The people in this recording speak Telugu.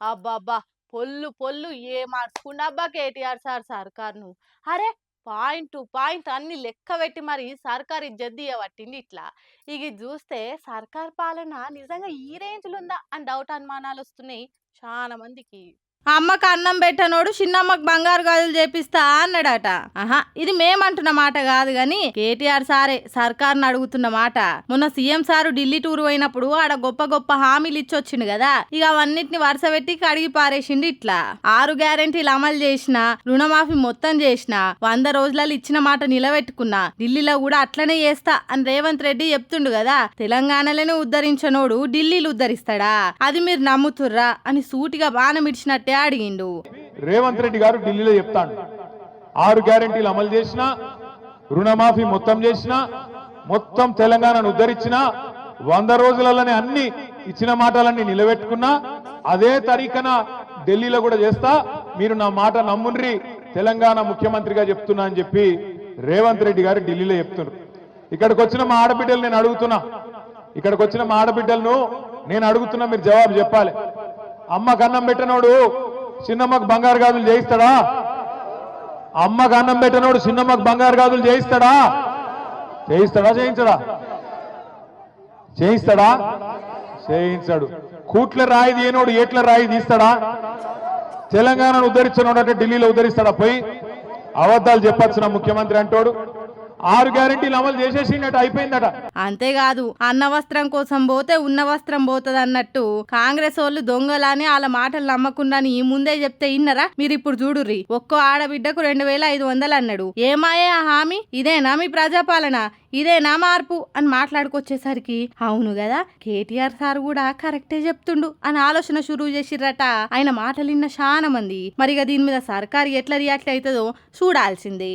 అబ్బబ్బా! పొల్లు పొల్లు ఏం మార్చుకుండబ్బా కేటీఆర్ సార్ సర్కార్‌ను. అరే! పాయింట్ టు పాయింట్ అన్ని లెక్కబెట్టి మరి సర్కార్ ఇజ్జత్ తీయబట్టిండు ఇట్లా. ఇగ ఇది జూస్తే సర్కార్ పాలన నిజంగా ఈ రేంజ్‌లో ఉందా అని డౌట్ అనుమానాలొస్తున్నాయి చాలా మందికి. అమ్మకు అన్నం పెట్టనోడు చిన్నమ్మకు బంగారు గాజులు చేపిస్తా అన్నాడట. ఆహా, ఇది మేమంటున్న మాట కాదు గాని కేటీఆర్ సారే సర్కార్ని అడుగుతున్న మాట. మొన్న సీఎం సారు ఢిల్లీ టూర్ పోయినప్పుడు ఆడ గొప్ప గొప్ప హామీలు ఇచ్చొచ్చిండు కదా, ఇక అవన్నిటిని వరుస పెట్టి కడిగి పారేసిండు ఇట్లా. 6 గ్యారెంటీలు అమలు చేసిన, రుణమాఫీ మొత్తం చేసిన, 100 రోజులలో ఇచ్చిన మాట నిలబెట్టుకున్నా, ఢిల్లీలో కూడా అట్లనే చేస్తా అని రేవంత్ రెడ్డి చెప్తుండు కదా. తెలంగాణలోనే ఉద్ధరించనోడు ఢిల్లీలు ఉద్ధరిస్తాడా? అది మీరు నమ్ముతుర్రా అని సూటిగా బాణం ఇచ్చినట్టే అడిగిండు. రేవంత్ రెడ్డి గారు ఢిల్లీలో చెప్తాడు 6 గ్యారెంటీలు అమలు చేసిన, రుణమాఫీ మొత్తం చేసిన, మొత్తం తెలంగాణను ఉద్ధరించిన, 100 రోజులలోనే అన్ని ఇచ్చిన మాటలన్నీ నిలబెట్టుకున్నా, అదే తరీఖన ఢిల్లీలో కూడా చేస్తా, మీరు నా మాట నమ్ముండ్రి, తెలంగాణ ముఖ్యమంత్రిగా చెప్తున్నా అని చెప్పి రేవంత్ రెడ్డి గారు ఢిల్లీలో చెప్తున్నారు. ఇక్కడికి వచ్చిన మా ఆడబిడ్డలు నేను అడుగుతున్నా, ఇక్కడికి వచ్చిన మా ఆడబిడ్డలను నేను అడుగుతున్నా, మీరు జవాబు చెప్పాలి. అమ్మకు అన్నం పెట్టనోడు చిన్నమ్మకు బంగారు గాజులు చేయిస్తాడా? అమ్మకు అన్నం పెట్టనోడు చిన్నమ్మకు బంగారు గాజులు చేయిస్తాడా? చేయిస్తాడా చేయించడా? చేయిస్తాడా? చేయించాడు. కూట్ల రాయి తీయనోడు ఏట్ల రాయి తీస్తాడా? తెలంగాణను ఉద్ధరించనోడు అంటే ఢిల్లీలో ఉద్ధరిస్తాడా? పోయి అబద్ధాలు చెప్పొచ్చిన ముఖ్యమంత్రి అంటోడు 6 గ్యారెంటీలు అమలు చేసేసిందట, అయిపోయిందట. అంతేకాదు, అన్న వస్త్రం కోసం పోతే ఉన్న వస్త్రం పోతుంది అన్నట్టు కాంగ్రెస్ వాళ్ళు దొంగలని వాళ్ళ మాటలు నమ్మకుండాని ముందే చెప్తే ఇన్నరా? మీరు ఇప్పుడు చూడుర్రి, ఒక్కో ఆడబిడ్డకు 2500 అన్నాడు. ఏమాయే ఆ హామీ? ఇదేనా మీ ప్రజాపాలన? ఇదేనా మార్పు అని మాట్లాడుకొచ్చేసరికి అవును కదా, కేటీఆర్ సార్ కూడా కరెక్టే చెప్తుండు అని ఆలోచన షురూ చేసిర్రట. ఆయన మాటలు విన్న చాలా మంది. మరిగా దీని మీద సర్కారు ఎట్లా రియాక్ట్ అవుతుందో చూడాల్సిందే.